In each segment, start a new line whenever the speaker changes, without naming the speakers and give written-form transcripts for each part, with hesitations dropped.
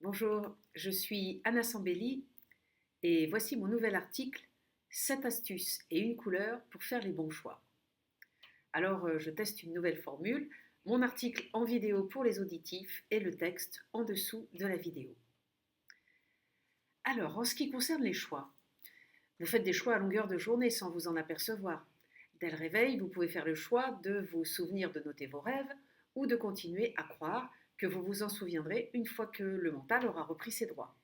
Bonjour, je suis Anna Sambelli et voici mon nouvel article 7 astuces et une couleur pour faire les bons choix. Alors, je teste une nouvelle formule, mon article en vidéo pour les auditifs et le texte en dessous de la vidéo. Alors, en ce qui concerne les choix, vous faites des choix à longueur de journée sans vous en apercevoir. Dès le réveil, vous pouvez faire le choix de vous souvenir de noter vos rêves ou de continuer à croire que vous vous en souviendrez une fois que le mental aura repris ses droits.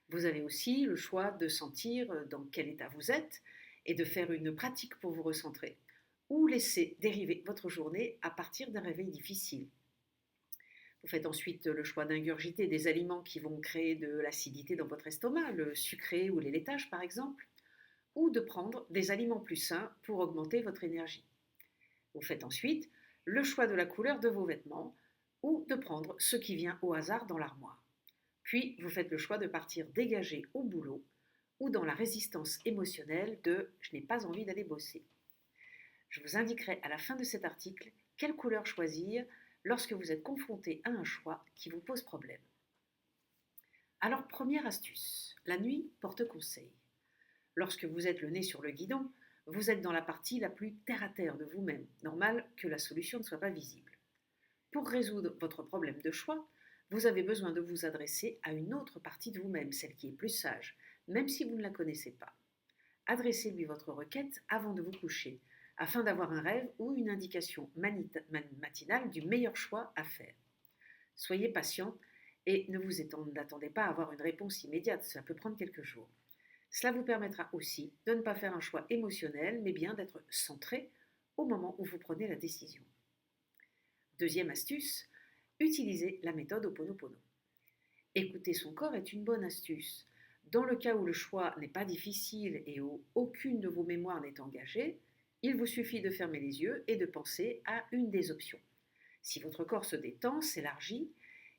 Vous avez aussi le choix de sentir dans quel état vous êtes et de faire une pratique pour vous recentrer, ou laisser dériver votre journée à partir d'un réveil difficile. Vous faites ensuite le choix d'ingurgiter des aliments qui vont créer de l'acidité dans votre estomac, le sucré ou les laitages par exemple, ou de prendre des aliments plus sains pour augmenter votre énergie. Vous faites ensuite le choix de la couleur de vos vêtements ou de prendre ce qui vient au hasard dans l'armoire. Puis, vous faites le choix de partir dégagé au boulot ou dans la résistance émotionnelle de « je n'ai pas envie d'aller bosser ». Je vous indiquerai à la fin de cet article quelle couleur choisir lorsque vous êtes confronté à un choix qui vous pose problème. Alors, première astuce, la nuit porte conseil. Lorsque vous êtes le nez sur le guidon, vous êtes dans la partie la plus terre-à-terre de vous-même. Normal que la solution ne soit pas visible. Pour résoudre votre problème de choix, vous avez besoin de vous adresser à une autre partie de vous-même, celle qui est plus sage, même si vous ne la connaissez pas. Adressez-lui votre requête avant de vous coucher, afin d'avoir un rêve ou une indication matinale du meilleur choix à faire. Soyez patient et ne vous attendez pas à avoir une réponse immédiate, cela peut prendre quelques jours. Cela vous permettra aussi de ne pas faire un choix émotionnel, mais bien d'être centré au moment où vous prenez la décision. Deuxième astuce, utilisez la méthode Ho'oponopono. Écouter son corps est une bonne astuce. Dans le cas où le choix n'est pas difficile et où aucune de vos mémoires n'est engagée, il vous suffit de fermer les yeux et de penser à une des options. Si votre corps se détend, s'élargit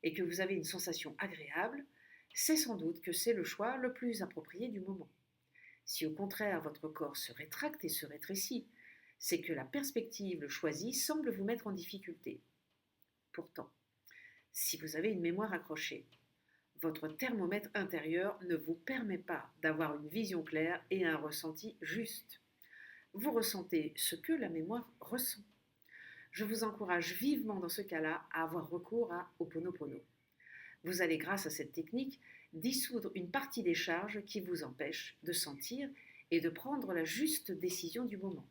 et que vous avez une sensation agréable, c'est sans doute que c'est le choix le plus approprié du moment. Si au contraire votre corps se rétracte et se rétrécit, c'est que la perspective choisie semble vous mettre en difficulté. Pourtant, si vous avez une mémoire accrochée, votre thermomètre intérieur ne vous permet pas d'avoir une vision claire et un ressenti juste. Vous ressentez ce que la mémoire ressent. Je vous encourage vivement dans ce cas-là à avoir recours à Ho'oponopono. Vous allez, grâce à cette technique, dissoudre une partie des charges qui vous empêchent de sentir et de prendre la juste décision du moment.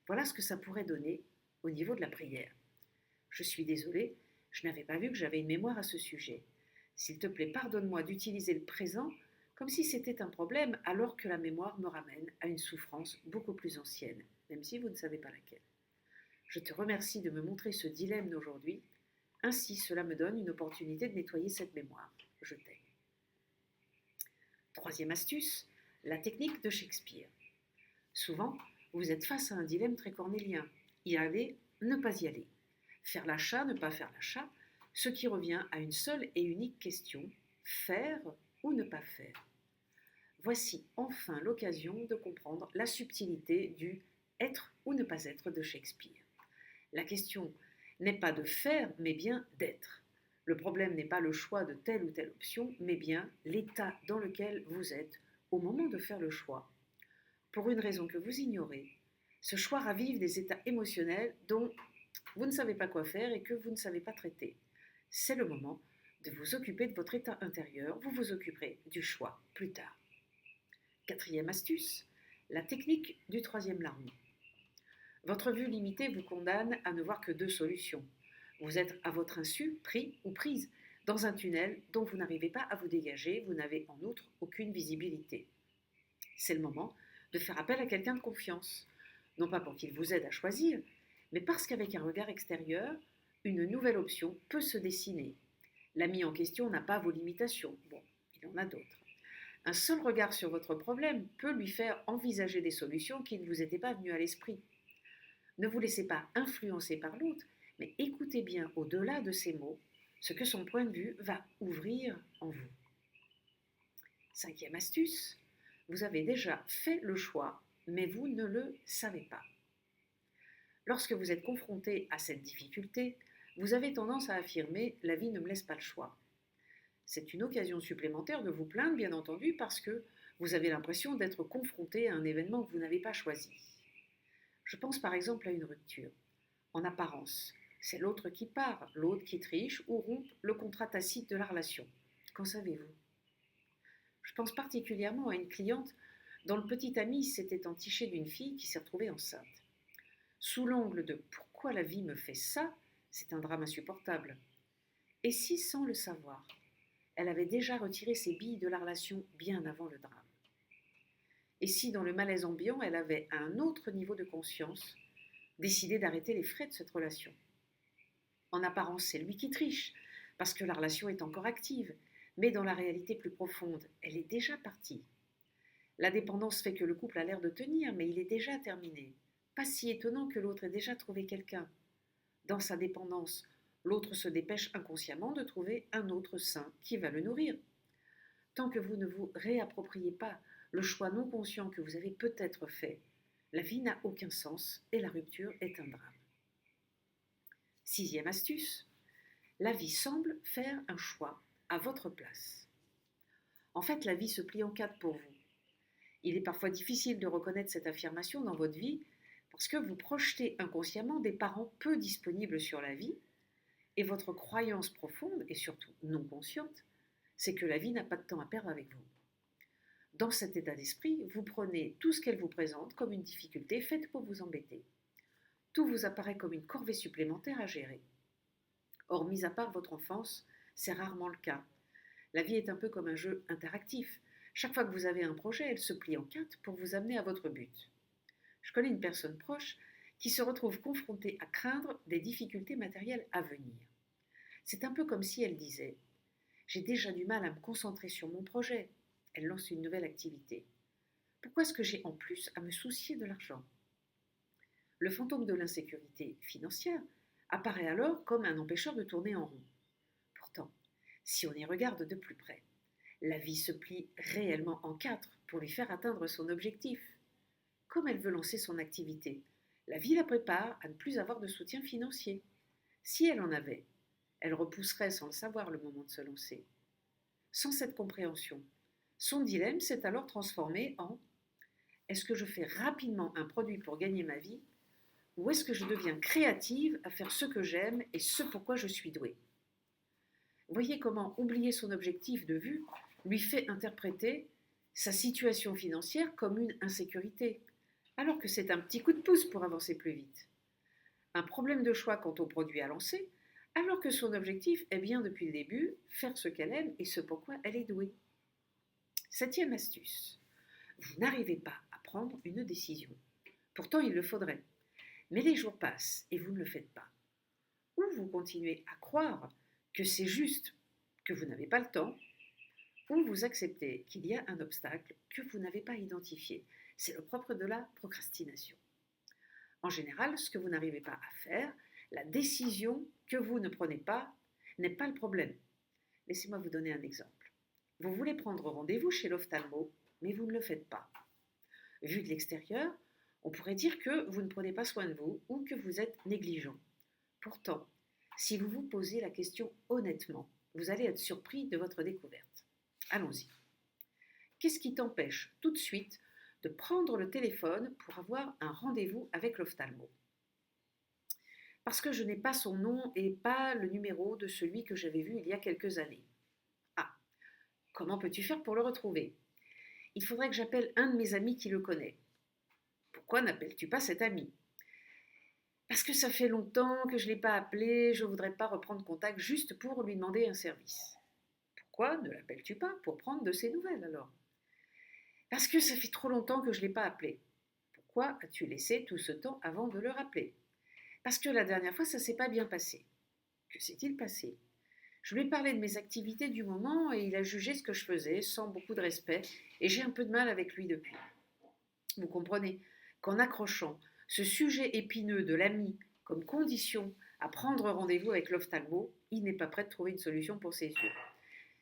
Voilà ce que ça pourrait donner au niveau de la prière. Je suis désolée, je n'avais pas vu que j'avais une mémoire à ce sujet. S'il te plaît, pardonne-moi d'utiliser le présent comme si c'était un problème alors que la mémoire me ramène à une souffrance beaucoup plus ancienne, même si vous ne savez pas laquelle. Je te remercie de me montrer ce dilemme d'aujourd'hui. Ainsi, cela me donne une opportunité de nettoyer cette mémoire. Je t'aime. Troisième astuce, la technique de Shakespeare. Souvent, vous êtes face à un dilemme très cornélien. Y aller, ne pas y aller. Faire l'achat, ne pas faire l'achat, ce qui revient à une seule et unique question, faire ou ne pas faire. Voici enfin l'occasion de comprendre la subtilité du être ou ne pas être de Shakespeare. La question n'est pas de faire, mais bien d'être. Le problème n'est pas le choix de telle ou telle option, mais bien l'état dans lequel vous êtes au moment de faire le choix. Pour une raison que vous ignorez, ce choix ravive des états émotionnels dont vous ne savez pas quoi faire et que vous ne savez pas traiter. C'est le moment de vous occuper de votre état intérieur, vous vous occuperez du choix plus tard. Quatrième astuce, la technique du troisième larron. Votre vue limitée vous condamne à ne voir que deux solutions. Vous êtes à votre insu, pris ou prise, dans un tunnel dont vous n'arrivez pas à vous dégager, vous n'avez en outre aucune visibilité. C'est le moment de faire appel à quelqu'un de confiance, non pas pour qu'il vous aide à choisir, mais parce qu'avec un regard extérieur, une nouvelle option peut se dessiner. L'ami en question n'a pas vos limitations, bon, il en a d'autres. Un seul regard sur votre problème peut lui faire envisager des solutions qui ne vous étaient pas venues à l'esprit. Ne vous laissez pas influencer par l'autre, mais écoutez bien au-delà de ces mots ce que son point de vue va ouvrir en vous. Cinquième astuce, vous avez déjà fait le choix, mais vous ne le savez pas. Lorsque vous êtes confronté à cette difficulté, vous avez tendance à affirmer « la vie ne me laisse pas le choix ». C'est une occasion supplémentaire de vous plaindre, bien entendu, parce que vous avez l'impression d'être confronté à un événement que vous n'avez pas choisi. Je pense par exemple à une rupture. En apparence, c'est l'autre qui part, l'autre qui triche ou rompt le contrat tacite de la relation. Qu'en savez-vous? Je pense particulièrement à une cliente dont le petit ami s'était entiché d'une fille qui s'est retrouvée enceinte. Sous l'angle de pourquoi la vie me fait ça, c'est un drame insupportable. Et si, sans le savoir, elle avait déjà retiré ses billes de la relation bien avant le drame? Et si, dans le malaise ambiant, elle avait, à un autre niveau de conscience, décidé d'arrêter les frais de cette relation? En apparence, c'est lui qui triche, parce que la relation est encore active, mais dans la réalité plus profonde, elle est déjà partie. La dépendance fait que le couple a l'air de tenir, mais il est déjà terminé. Pas si étonnant que l'autre ait déjà trouvé quelqu'un. Dans sa dépendance, l'autre se dépêche inconsciemment de trouver un autre sein qui va le nourrir. Tant que vous ne vous réappropriez pas le choix non conscient que vous avez peut-être fait, la vie n'a aucun sens et la rupture est un drame. 6e astuce, la vie semble faire un choix à votre place. En fait, la vie se plie en quatre pour vous. Il est parfois difficile de reconnaître cette affirmation dans votre vie parce que vous projetez inconsciemment des parents peu disponibles sur la vie et votre croyance profonde et surtout non consciente, c'est que la vie n'a pas de temps à perdre avec vous. Dans cet état d'esprit, vous prenez tout ce qu'elle vous présente comme une difficulté faite pour vous embêter. Tout vous apparaît comme une corvée supplémentaire à gérer. Or, mis à part votre enfance, c'est rarement le cas. La vie est un peu comme un jeu interactif. Chaque fois que vous avez un projet, elle se plie en quatre pour vous amener à votre but. Je connais une personne proche qui se retrouve confrontée à craindre des difficultés matérielles à venir. C'est un peu comme si elle disait « J'ai déjà du mal à me concentrer sur mon projet ». Elle lance une nouvelle activité. Pourquoi est-ce que j'ai en plus à me soucier de l'argent? Le fantôme de l'insécurité financière apparaît alors comme un empêcheur de tourner en rond. Pourtant, si on y regarde de plus près, la vie se plie réellement en quatre pour lui faire atteindre son objectif. Comme elle veut lancer son activité, la vie la prépare à ne plus avoir de soutien financier. Si elle en avait, elle repousserait sans le savoir le moment de se lancer. Sans cette compréhension, son dilemme s'est alors transformé en est-ce que je fais rapidement un produit pour gagner ma vie ou est-ce que je deviens créative à faire ce que j'aime et ce pourquoi je suis douée? Voyez comment oublier son objectif de vue lui fait interpréter sa situation financière comme une insécurité, alors que c'est un petit coup de pouce pour avancer plus vite. Un problème de choix quant au produit à lancer, alors que son objectif est bien depuis le début faire ce qu'elle aime et ce pourquoi elle est douée. 7e astuce, vous n'arrivez pas à prendre une décision. Pourtant, il le faudrait. Mais les jours passent et vous ne le faites pas. Ou vous continuez à croire que c'est juste que vous n'avez pas le temps, ou vous acceptez qu'il y a un obstacle que vous n'avez pas identifié. C'est le propre de la procrastination. En général, ce que vous n'arrivez pas à faire, la décision que vous ne prenez pas, n'est pas le problème. Laissez-moi vous donner un exemple. Vous voulez prendre rendez-vous chez l'ophtalmo, mais vous ne le faites pas. Vu de l'extérieur, on pourrait dire que vous ne prenez pas soin de vous ou que vous êtes négligent. Pourtant, si vous vous posez la question honnêtement, vous allez être surpris de votre découverte. Allons-y. Qu'est-ce qui t'empêche tout de suite de prendre le téléphone pour avoir un rendez-vous avec l'ophtalmo? Parce que je n'ai pas son nom et pas le numéro de celui que j'avais vu il y a quelques années. Ah, comment peux-tu faire pour le retrouver? Il faudrait que j'appelle un de mes amis qui le connaît. Pourquoi n'appelles-tu pas cet ami? Parce que ça fait longtemps que je ne l'ai pas appelé, je ne voudrais pas reprendre contact juste pour lui demander un service. Pourquoi ne l'appelles-tu pas pour prendre de ses nouvelles alors? Parce que ça fait trop longtemps que je ne l'ai pas appelé. Pourquoi as-tu laissé tout ce temps avant de le rappeler? Parce que la dernière fois, ça ne s'est pas bien passé. Que s'est-il passé? Je lui ai parlé de mes activités du moment et il a jugé ce que je faisais sans beaucoup de respect et j'ai un peu de mal avec lui depuis. Vous comprenez qu'en accrochant ce sujet épineux de l'ami comme condition à prendre rendez-vous avec l'ophtalmo, il n'est pas prêt de trouver une solution pour ses yeux.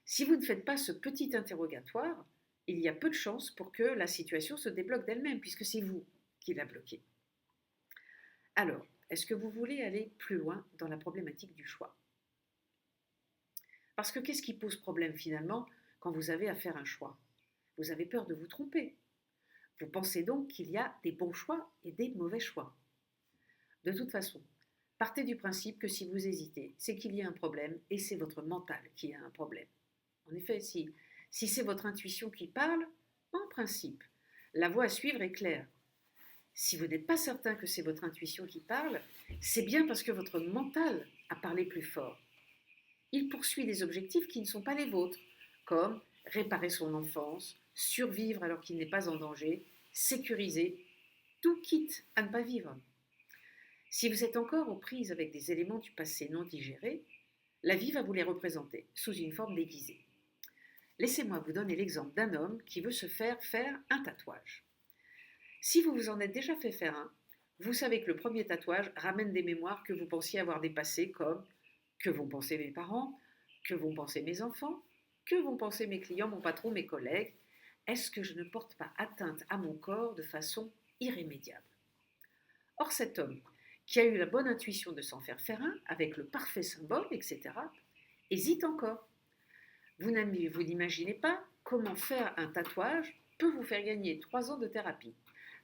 Si vous ne faites pas ce petit interrogatoire, il y a peu de chances pour que la situation se débloque d'elle-même, puisque c'est vous qui la bloquez. Alors, est-ce que vous voulez aller plus loin dans la problématique du choix? Parce que qu'est-ce qui pose problème finalement quand vous avez à faire un choix? Vous avez peur de vous tromper. Vous pensez donc qu'il y a des bons choix et des mauvais choix. De toute façon, partez du principe que si vous hésitez, c'est qu'il y a un problème et c'est votre mental qui a un problème. En effet, si c'est votre intuition qui parle, en principe, la voie à suivre est claire. Si vous n'êtes pas certain que c'est votre intuition qui parle, c'est bien parce que votre mental a parlé plus fort. Il poursuit des objectifs qui ne sont pas les vôtres, comme réparer son enfance, survivre alors qu'il n'est pas en danger, sécuriser, tout quitte à ne pas vivre. Si vous êtes encore aux prises avec des éléments du passé non digérés, la vie va vous les représenter sous une forme déguisée. Laissez-moi vous donner l'exemple d'un homme qui veut se faire un tatouage. Si vous vous en êtes déjà fait faire un, vous savez que le premier tatouage ramène des mémoires que vous pensiez avoir dépassées, comme que vont penser mes parents, que vont penser mes enfants, que vont penser mes clients, mon patron, mes collègues. Est-ce que je ne porte pas atteinte à mon corps de façon irrémédiable? Or cet homme, qui a eu la bonne intuition de s'en faire un, avec le parfait symbole, etc., hésite encore. Vous n'imaginez pas comment faire un tatouage peut vous faire gagner 3 ans de thérapie,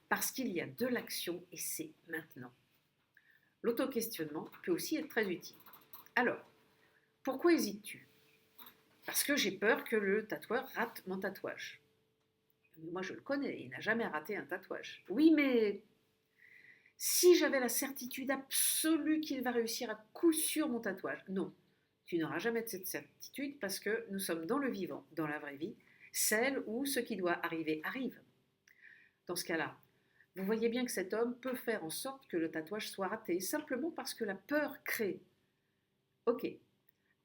parce qu'il y a de l'action et c'est maintenant. L'auto-questionnement peut aussi être très utile. Alors, pourquoi hésites-tu? Parce que j'ai peur que le tatoueur rate mon tatouage. Moi, je le connais, il n'a jamais raté un tatouage. Oui, mais si j'avais la certitude absolue qu'il va réussir à coup sûr mon tatouage, non, tu n'auras jamais cette certitude parce que nous sommes dans le vivant, dans la vraie vie, celle où ce qui doit arriver arrive. Dans ce cas-là, vous voyez bien que cet homme peut faire en sorte que le tatouage soit raté, simplement parce que la peur crée. Ok,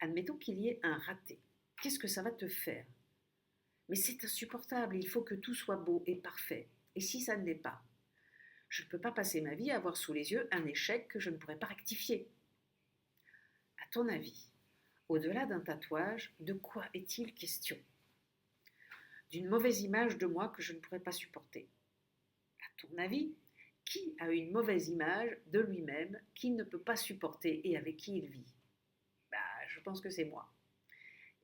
admettons qu'il y ait un raté. Qu'est-ce que ça va te faire? Mais c'est insupportable, il faut que tout soit beau et parfait. Et si ça ne l'est pas? Je ne peux pas passer ma vie à avoir sous les yeux un échec que je ne pourrais pas rectifier. À ton avis, au-delà d'un tatouage, de quoi est-il question? D'une mauvaise image de moi que je ne pourrais pas supporter. À ton avis, qui a une mauvaise image de lui-même qu'il ne peut pas supporter et avec qui il vit? Je pense que c'est moi.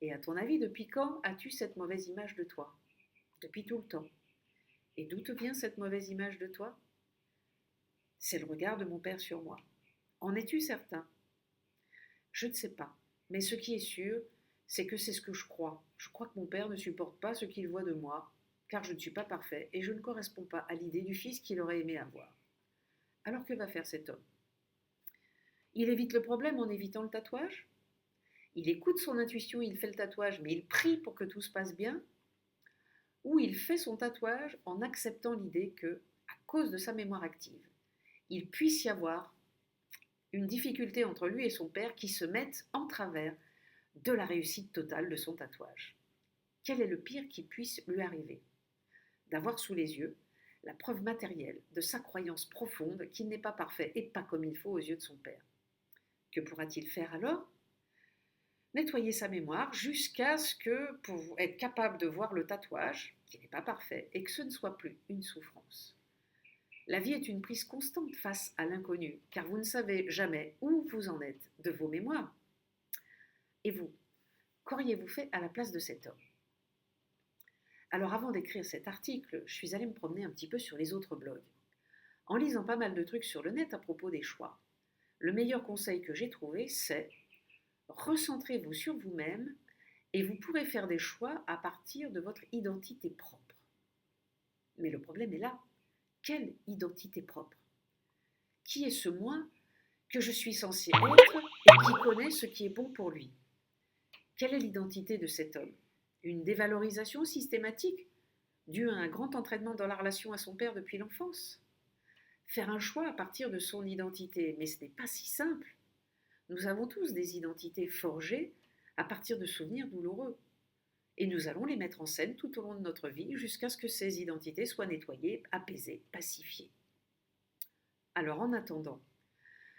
Et à ton avis, depuis quand as-tu cette mauvaise image de toi? Depuis tout le temps. Et d'où te vient cette mauvaise image de toi? C'est le regard de mon père sur moi. En es-tu certain? Je ne sais pas. Mais ce qui est sûr, c'est que c'est ce que je crois. Je crois que mon père ne supporte pas ce qu'il voit de moi, car je ne suis pas parfait et je ne corresponds pas à l'idée du fils qu'il aurait aimé avoir. Alors que va faire cet homme? Il évite le problème en évitant le tatouage? Il écoute son intuition, il fait le tatouage, mais il prie pour que tout se passe bien? Ou il fait son tatouage en acceptant l'idée que, à cause de sa mémoire active, il puisse y avoir une difficulté entre lui et son père qui se mettent en travers de la réussite totale de son tatouage. Quel est le pire qui puisse lui arriver? D'avoir sous les yeux la preuve matérielle de sa croyance profonde qu'il n'est pas parfait et pas comme il faut aux yeux de son père. Que pourra-t-il faire alors? Nettoyer sa mémoire jusqu'à ce que, pour être capable de voir le tatouage, qui n'est pas parfait, et que ce ne soit plus une souffrance. La vie est une prise constante face à l'inconnu, car vous ne savez jamais où vous en êtes de vos mémoires. Et vous, qu'auriez-vous fait à la place de cet homme? Alors avant d'écrire cet article, je suis allée me promener un petit peu sur les autres blogs. En lisant pas mal de trucs sur le net à propos des choix, le meilleur conseil que j'ai trouvé, c'est recentrez-vous sur vous-même et vous pourrez faire des choix à partir de votre identité propre. Mais le problème est là. Quelle identité propre? Qui est ce moi que je suis censé être et qui connaît ce qui est bon pour lui? Quelle est l'identité de cet homme? Une dévalorisation systématique due à un grand entraînement dans la relation à son père depuis l'enfance? Faire un choix à partir de son identité, mais ce n'est pas si simple. Nous avons tous des identités forgées à partir de souvenirs douloureux. Et nous allons les mettre en scène tout au long de notre vie jusqu'à ce que ces identités soient nettoyées, apaisées, pacifiées. Alors en attendant,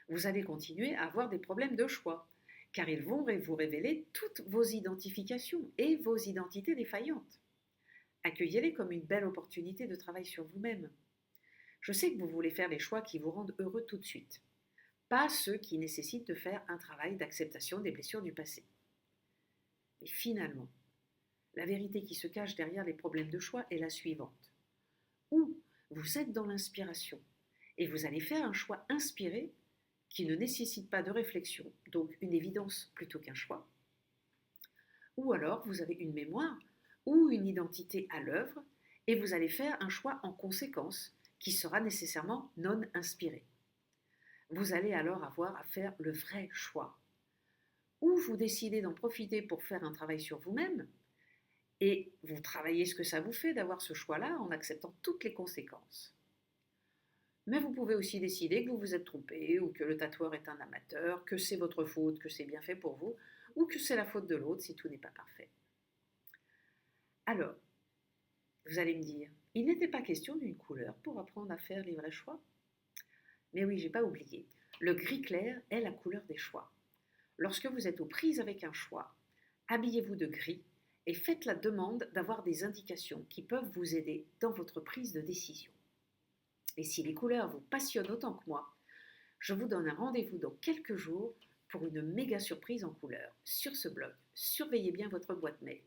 vous allez continuer à avoir des problèmes de choix, car ils vont vous révéler toutes vos identifications et vos identités défaillantes. Accueillez-les comme une belle opportunité de travail sur vous-même. Je sais que vous voulez faire les choix qui vous rendent heureux tout de suite, pas ceux qui nécessitent de faire un travail d'acceptation des blessures du passé. Et finalement, la vérité qui se cache derrière les problèmes de choix est la suivante. Ou vous êtes dans l'inspiration et vous allez faire un choix inspiré qui ne nécessite pas de réflexion, donc une évidence plutôt qu'un choix. Ou alors vous avez une mémoire ou une identité à l'œuvre et vous allez faire un choix en conséquence qui sera nécessairement non inspiré. Vous allez alors avoir à faire le vrai choix. Ou vous décidez d'en profiter pour faire un travail sur vous-même et vous travaillez ce que ça vous fait d'avoir ce choix-là en acceptant toutes les conséquences. Mais vous pouvez aussi décider que vous vous êtes trompé ou que le tatoueur est un amateur, que c'est votre faute, que c'est bien fait pour vous, ou que c'est la faute de l'autre si tout n'est pas parfait. Alors, vous allez me dire, il n'était pas question d'une couleur pour apprendre à faire les vrais choix. Mais oui, j'ai pas oublié. Le gris clair est la couleur des choix. Lorsque vous êtes aux prises avec un choix, habillez-vous de gris et faites la demande d'avoir des indications qui peuvent vous aider dans votre prise de décision. Et si les couleurs vous passionnent autant que moi, je vous donne un rendez-vous dans quelques jours pour une méga surprise en couleurs sur ce blog. Surveillez bien votre boîte mail.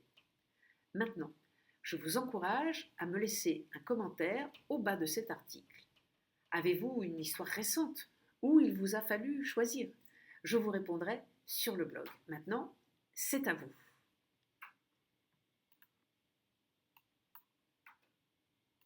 Maintenant, je vous encourage à me laisser un commentaire au bas de cet article. Avez-vous une histoire récente où il vous a fallu choisir? Je vous répondrai sur le blog. Maintenant, c'est à vous.